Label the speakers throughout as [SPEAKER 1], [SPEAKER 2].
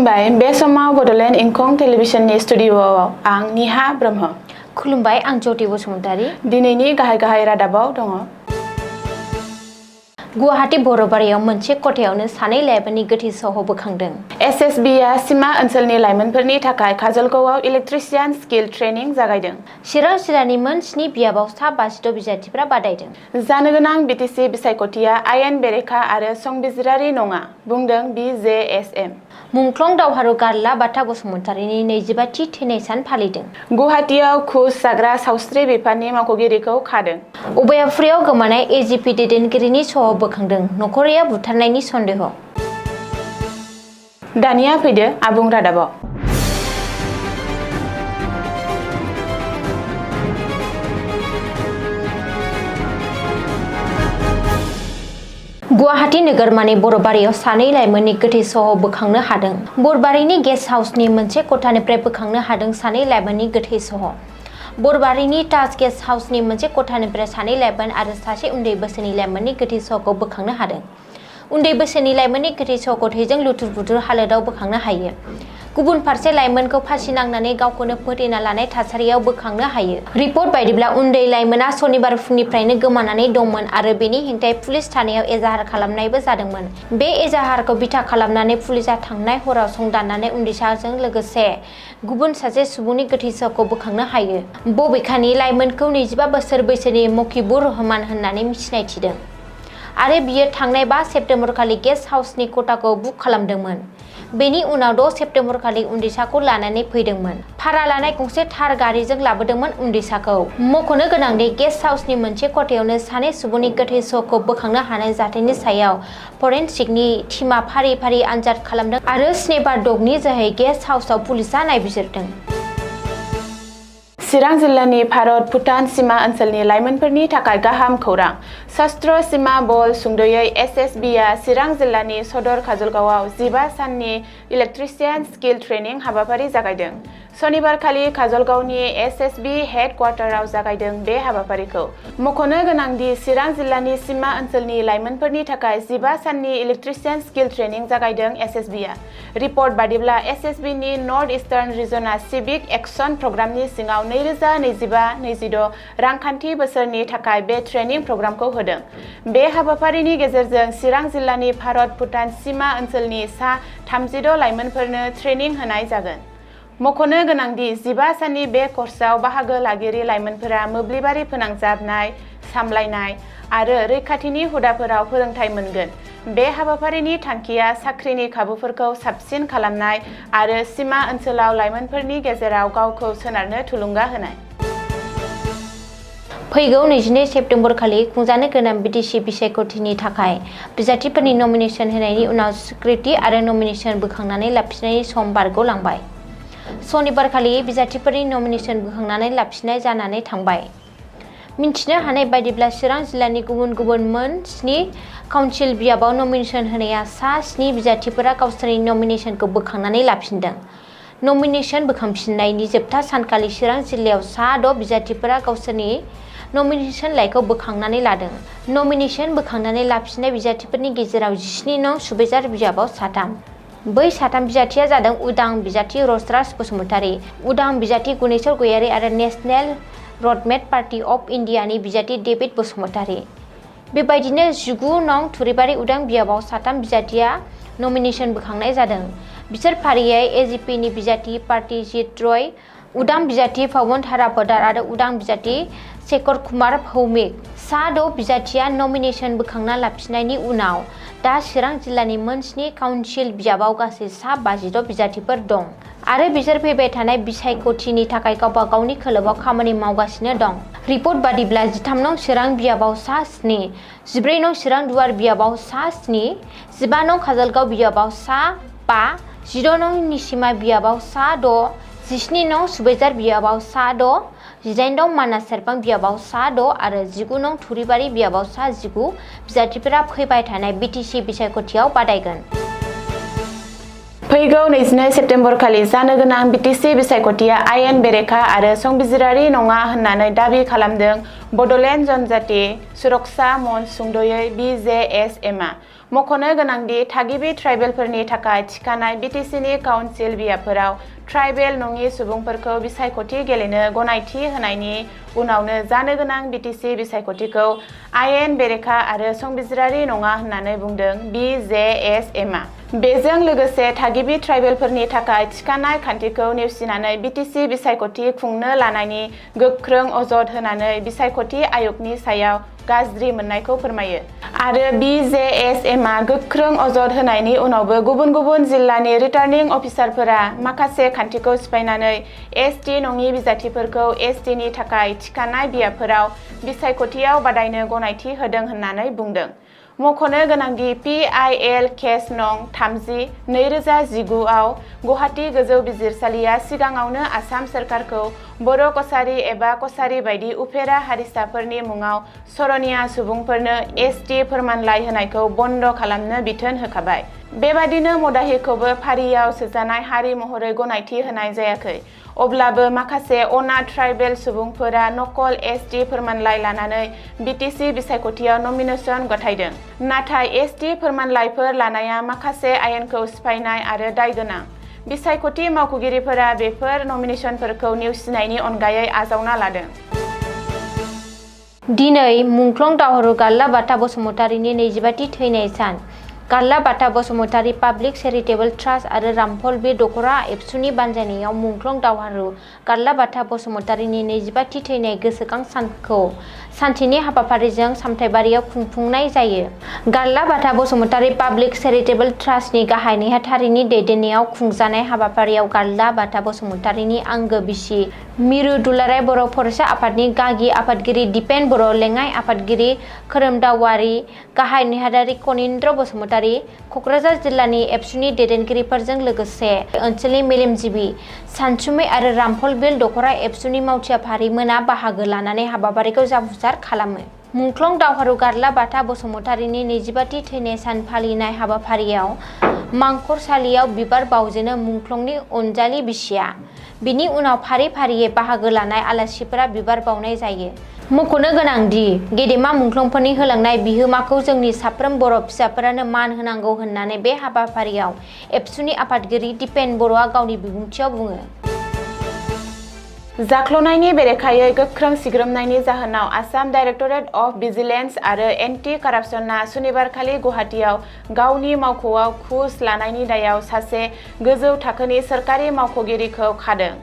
[SPEAKER 1] खुलुमबाय बे समाव बडोलेण्ड इंखं टेलिभिजननि स्टुडिअ'आव आं निहा ब्रह्म।
[SPEAKER 2] खुलुमबाय आं ज्योति बसुमतारी।
[SPEAKER 1] दिनैनि गाहाय रादाबाव दङ।
[SPEAKER 2] गुवाहाटी बरबारियाव मोनसे खथायावनो सानै लाइमोननि गोथै सह बोखांदों।
[SPEAKER 1] SSBआ सिमा ओनसोलनि लाइमोनफोरनि थाखाय काजलगावआव इलेक्ट्रिशियान स्किल ट्रेनिं जागायदों।
[SPEAKER 2] चिरां जिल्लानि मोन 7 बियाबाव सा 56 बिजाथिफोरा बादायदों।
[SPEAKER 1] जानो गोनां BTC बिसायख'थिया आयेन बेरेखा आरो संबिजिरारि नङा, बुंदों BJSM।
[SPEAKER 2] मुंख्लं दावहारु गारला बाथा बसुमतारीनि 25थि थैनाय सान फालिदों।
[SPEAKER 1] गुवाहाटीआव घुस जाग्रा सावस्रि बिफाननि मावख'गिरिखौ खादों।
[SPEAKER 2] उबायाफुरियाव गोमानाय AGP दैदेनगिरिनि सह बोखांदों। नख'रैया बुथारनायनि सन्देह।
[SPEAKER 1] दानिया फैदो आबुं रादाबाव।
[SPEAKER 2] गुवाहाटी नोगोरमानि बरबारियाव सानै लाइमोननि गोथै सह बोखांनो हादों। बरबारिनि गेस्ट हाउसनि मोनसे खथानिफ्राय बोखांनो हादों सानै लाइमोननि गोथै सह। बरबारिनि ताज गेस्ट हाउसनि मोनसे खथानिफ्राय सानै लाइमोन आरो सासे उन्दै बैसोनि लाइमोननि गोथै सहखौ बोखांनो हादों। उन्दै बैसोनि लाइमोननि गोथै सहखौ थैजों लुथुर-पुथुर हालोदाव बोखांनो हायो। गुबुन फारसे लाइमोनखौ फासि नांनानै गावखौनो फोथैना लानाय थासारियाव बोखांनो हायो। रिपर्ट बायदिब्ला उन्दै लाइमोना सनिबार फुंनिफ्रायनो गोमानानै दंमोन आरो बेनि हेंथायै पुलिस थानायाव एजाहार खालामनायबो जादोंमन। बे एजाहारखौ बिथा खालामनानै पुलिसआ थांनाय हराव संदाननानै उन्दैसाजों लोगोसे गुबुन सासे सुबुंनि गोथै सहखौ बोखांनो हायो। बबेखानि लाइमोनखौ 25 बोसोर बैसोनि मकिबुर रहमान होननानै सिनायथिदों आरो बियो थांनाय 5 सेप्तेम्बर खालि गेस्ट हाउसनि खथाखौ बुक खालामदोंमोन। बेनि उनाव 6 सेप्तेम्बर खालि उन्दैसाखौ लानानै फैदोंमोन। भारा लानाय गंसे थार गारिजों लाबोदोंमोन उन्दैसाखौ। मख'नो गोनांदि गेस्ट हाउसनि मोनसे खथायावनो सानै सुबुंनि गोथै सहखौ बोखांनो हानाय जाथायनि सायाव फरेनसिकनि टीमआ फारि-फारि आनजाद खालामदों आरो स्नेपार डगनि जोहै गेस्ट हाउसआव पुलिसआ नायबिजिरदों।
[SPEAKER 1] चिरां जिल्लानि भारत-भुटान सिमा ओनसोलनि लाइमोनफोरनि थाखाय गाहाम खौरां। सशस्त्र सीमा बल सुंदयै SSBआ चिरां जिल्लानि सदर काजलगावआव 15 साननि इलेक्ट्रिशियान स्किल ट्रेनिं हाबाफारि जागायदों। सनिबारखालि काजलगावनि SSB हेडक्वार्टाराव जागायदों बे हाबाफारिखौ। मख'नो गोनांदि चिरां जिल्लानि सिमा ओनसोलनि लाइमोनफोरनि थाखाय 15 साननि इलेक्ट्रिशियान स्किल ट्रेनिं जागायदों SSBआ। रिपर्ट बादिब्ला SSBनि नर्थ इस्टार्न रिजना सिभिक एक्शन प्रग्रामनि सिङाव 2025-26 रांखान्थि बोसोरनि थाखाय बे ट्रेनिं प्रग्रामखौ होदों। बे हाबाफारिनि गेजेरजों चिरां जिल्लानि भारत-भुटान सिमा ओनसोलनि सा 36 लाइमोनफोरनो ट्रेनिं होनाय जागोन। मख'नो गोनांदि 15 साननि बे कर्सआव बाहागो लागिरि लाइमोनफोरा मोब्लिबारि फोनांजाबनाय, सामलायनाय आरो रैखाथिनि हुदाफोराव फोरोंथाय मोनगोन। बे हाबाफारिनि थांखिया साख्रिनि खाबुफोरखौ साबसिन खालामनाय आरो सिमा ओनसोलाव लाइमोनफोरनि गेजेराव गावखौ सोनारनो थुलुंगा होनाय।
[SPEAKER 2] फैगौ 22 सेप्तेम्बर खालि खुंजानो गोनां BTC बिसायख'थिनि थाखाय बिजाथिफोरनि नमिनेशन होनायनि उनाव स्वीकृति आरो नमिनेशन बोखांनानै लाफिननायनि सम बारग'लांबाय। सनिबारखालि बिजाथिफोरनि नमिनेशन बोखांनानै लाफिननाय जानानै थांबाय। मिन्थिनो हानाय बायदिब्ला चिरां जिल्लानि गुबुन मोन 7 काउन्सिल बियाबाव नमिनेशन होनाया सा 7 बिजाथिफोरा गावसोरनि नमिनेशनखौ बोखांनानै लाफिनदों। नमिनेशन बोखांफिननायनि जोबथा सानखालि चिरां जिल्लायाव सा 6 बिजाथिफोरा गावसोरनि नमिनेशन लाइखौ बोखांनानै लादों। नमिनेशन बोखांनानै लाफिननाय बिजाथिफोरनि गेजेराव 17 नं सुबाइजार बियाबाव 3। बै 3 बिजाथिया जादों उदां बिजाथि रसराज बसुमतारी, उदां बिजाथि गुनेश्वर गयारी आरो नेशनेल रडमेप पार्टी अफ इन्डियानि बिजाथि डेभिड बसुमतारी। बेबायदिनो 19 नं थुरिबारि उदां बियाबाव 3 बिजाथिया नमिनेशन बोखांनाय जादों। बिसोर फारियै AGPनि बिजाथि पार्थिजित रय, उदां बिजाथि पवन धारा पोद्दार आरो उदां बिजाथि शेखर कुमार भौमिक। सा 6 बिजाथिया नमिनेशन बोखांना लाफिननायनि उनाव दा चिरां जिल्लानि मोन 7 काउन्सिल बियाबाव गासै सा 56 बिजाथिफोर दं आरो बिसोर फैबाय थानाय बिसायख'थिनि थाखाय गावबा गावनि खोलोबआव खामानि मावगासिनो दं। रिपर्ट बादिब्ला 13 नं चिरां बियाबाव सा 7, 14 नं चिरां दुवार बियाबाव सा 7, 15 नं काजलगाव बियाबाव सा 5, 16 नं निसिमा बियाबाव सा 6, 17 नं सुबाइजार बियाबाव सा 6, 18 नं मानास सेरफां बियाबाव सा 6 आरो 19 नं थुरिबारि बियाबाव सा 19 बिजाथिफोरा फैबाय थानाय BTC बिसायख'थियाव बादायगोन।
[SPEAKER 1] फैगौ 22 सेप्तेम्बर खालि जानो गोनां बिटिसि बिसायख'थिया आयेन बेरेखा आरो संबिजिरारि नङा होननानै दाबि खालामदों बड'लेण्ड जनजाति सुरक्षा मन्च सुंद'यै BJSMआ। मख'नो गोनांदि थागिबि ट्राइबेलफोरनि थाखाय थिखानाय बिटिसिनि काउन्सिल बियाबफोराव ट्राइबेल नङि सुबुंफोरखौ बिसायख'थि गेलेनो गनायथि होनायनि उनावनो जानो गोनां बिटिसि बिसायख'थिखौ आयेन बेरेखा आरो संबिजिरारि नङा होननानै बुंदों BJSMआ। बेजों लोगोसे थागिबि ट्राइबेलफोरनि थाखाय थिखानाय खान्थिखौ नेवसिनानै बिटिसि बिसायख'थि खुंनो लानायनि गोख्रों अजद होनानै बिसायख'थि आय'गनि सायाव गाज्रि मोननायखौ फोरमायो। आरो BJSMआ गोख्रों अजद होनायनि उनावबो गुबुन गुबुन जिल्लानि रिटार्निं अफिसारफोरा माखासे खान्थिखौ सिफायनानै ST नङि बिजाथिफोरखौ STनि थाखाय थिखानाय बियाबफोराव बिसायख'थियाव बादायनो गनायथि होदों होननानै बुंदों। मख'नो गोनांदि PIL केस नं 30/2019 आव गुवाहाटी गोजौ बिजिरसालिया सिगाङावनो आसाम सोरखारखौ बर' कसारी एबा कसारी बायदि उफेरा हारिसाफोरनि मुङाव सर'निया सुबुंफोरनो ST फोरमानलाइ होनायखौ बन्द खालामनो बिथोन होखाबाय। बेबादिनो मदाहिखौबो फारियाव सोजानाय हारि महरै गनायथि होनाय जायाखै। अब्लाबो माखासे अनाथ ट्राइबेल सुबुंफोरा नकल ST फोरमानलाइ लानानै बिटिसि बिसायख'थियाव नमिनेसन गथायदों। नाथाय ST फोरमानलाइफोर लानाया माखासे आयेनखौ सिफायनाय आरो दायगोनां। बिसायख'थि मावख'गिरिफोरा बेफोर नमिनेसनफोरखौ नेवसिनायनि अनगायै आजावना लादों।
[SPEAKER 2] दिनै मुंख्लं दावहारु गारला-बाथा बसुमतारीनि 25थि थैनाय सान। गारला-बाथा बसुमतारी पाब्लिक चेरिटेबल ट्रास्ट आरो रामफल बि दख'रा एबसुनि बानजायनायाव मुंख्लं दावहारु गारला-बाथा बसुमतारीनि 25थि थैनाय गोसोखां सानखौ सानसेनि हाबाफारिजों सामथाइबारियाव खुंफुंनाय जायो। गारला-बाथा बसुमतारी पाब्लिक चेरिटेबल ट्रास्टनि गाहाय नेहाथारिनि दैदेननायाव खुंजानाय हाबाफारियाव गारला-बाथा बसुमतारीनि आंगो बिसि मिरु दुलाराय बर' फरायसा आफादनि गागि आफादगिरि दिपेन बर', लेङाइ आफादगिरि खोरोमदाव, गाहाय नेहाथारि कनिन्द्र बसुमतारी, क'क्राझार जिल्लानि एबसुनि दैदेनगिरिफोरजों लोगोसे ओनसोलनि मेलेमजिबि सानसुमै आरो रामफल बिल दख'रा एबसुनि मावथिआफारिमोना बाहागो लानानै हाबाफारिखौ जाफुंसार खालामो। मुंख्लं दावहारु गारला-बाथा बसुमतारीनि 25थि थैनाय सान फालिनाय हाबाफारियाव मांखरसालियाव बिबार बावजेनो मुंख्लंनि अनजालि बिसिया। बिनि उनाव फारि फारियै बाहागो लानाय आलासिफोरा बिबार बावनाय जायो। मख'नो गोनांदि गेदेमा मुंख्लंफोरनि होलांनाय बिहोमाखौ जोंनि साफ्रोम बर' फिसाफोरानो मान होनांगौ होननानै बे हाबाफारियाव एबसुनि आफादगिरि दिपेन बर'आ गावनि बिबुंथियाव बुङो।
[SPEAKER 1] जाख्ल'नायनि बेरेखायै गोख्रों सिग्रोमनायनि जाहोनाव आसाम डाइरेक्टरेट अफ भिजिलेन्स आरो एन्टि कारापसनआ सुनिबारखालि गुवाहाटीआव गावनि मावख'आव घुस लानायनि दायाव सासे गोजौ थाखोनि सोरखारि मावख'गिरिखौ खादों।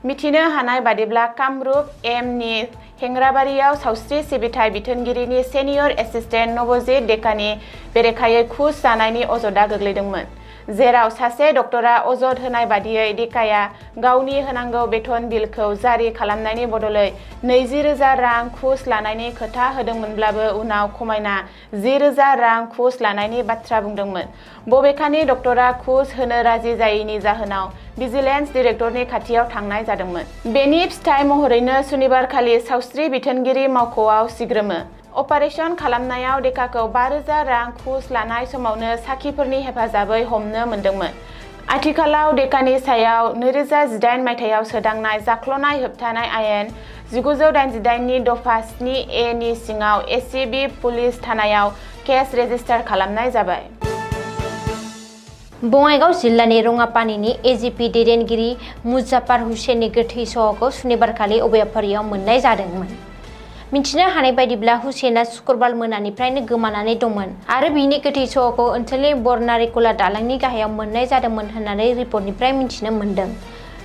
[SPEAKER 1] मिथिनो हानाय बादिब्ला कामरुप एमनि हेंराबारियाव सावस्रि सिबिथाइ बिथोनगिरिनि सेनियर एसिस्टेन्ट नबजित डेकानि बेरेखायै घुस जानायनि अजदआ गोग्लैदोंमोन। जेराव सासे डक्टरा अजद होनाय बादियै डेकाया गावनि होनांगौ बेथन बिलखौ जारि खालामनायनि बदलै 20,000 रां घुस लानायनि खोथा होदोंमोनब्लाबो उनाव खमायना 10,000 रां घुस लानायनि बाथ्रा बुंदोंमोन। बबेखानि डक्टरा घुस होनो राजि जायैनि जाहोनाव भिजिलेन्स डिरेक्टरनि खाथियाव थांनाय जादोंमोन। बेनि फिथाइ महरैनो सुनिबारखालि सावस्रि बिथोनगिरि मावख'आव सिग्रोमो। अपारेशन खालामनायाव डेकाखौ 5,000 रां घुस लानाय समावनो साखिफोरनि हेफाजाबै हमनो मोन्दोंमोन। आथिखालाव डेकानि सायाव 2018 मायथाइयाव सोदांनाय जाख्ल'नाय होबथानाय आयेन 1988 नि दफा 7A नि सिङाव एसिबि पुलिस थानायाव केस रेजिस्टार खालामनाय जाबाय।
[SPEAKER 2] बङाइगाव जिल्लानि रङापानिनि एजिपि दैदेनगिरि मुजाफ्फार हुसेननि गोथै सह'खौ सुनिबारखालि अबयाफारियाव मोननाय जादोंमोन। मिथिनो हानाय बायदिब्ला हुसेना शुक्रबार मोनानिफ्रायनो गोमानानै दंमोन आरो बिनि गोथै सह'खौ ओनसोलनि बरनारिकुला दालांनि गाहायाव मोननाय जादोंमोन होननानै रिपर्टनिफ्राय मिथिनो मोन्दों।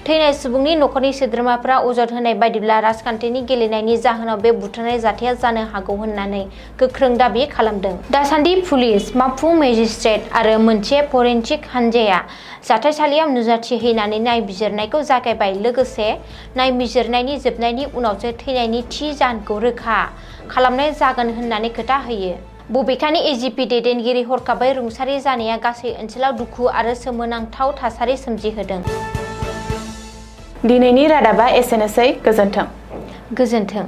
[SPEAKER 2] थैनाय सुबुंनि नखरनि सोद्रोमाफोरा अजद होनाय बायदिब्ला राजखान्थिनि गेलेनायनि जाहोनाव बे बुथारनाय जाथाया जानो हागौ होननानै गोख्रों दाबि खालामदों। दासान्दि पुलिस, मावफुं मेजिस्ट्रेट आरो मोनसे फरेनसिक हानजाया जाथायसालियाव नुजाथि हैनानै नायबिजिरनायखौ जागायबाय। लोगोसे नायबिजिरनायनि जोबनायनि उनावसो थैनायनि थि जाहोनखौ रोखा खालामनाय जागोन होननानै खोथा होयो। बबेखानि एजिपि दैदेनगिरि हरखाबै रुंसारि जानाया गासै ओनसोलाव दुखु आरो सोमोनांथाव थासारि सोमजिहोदों।
[SPEAKER 1] दिनैनि रादाबा एसेनोसै। गोजोन्थों।
[SPEAKER 2] गोजोन्थों।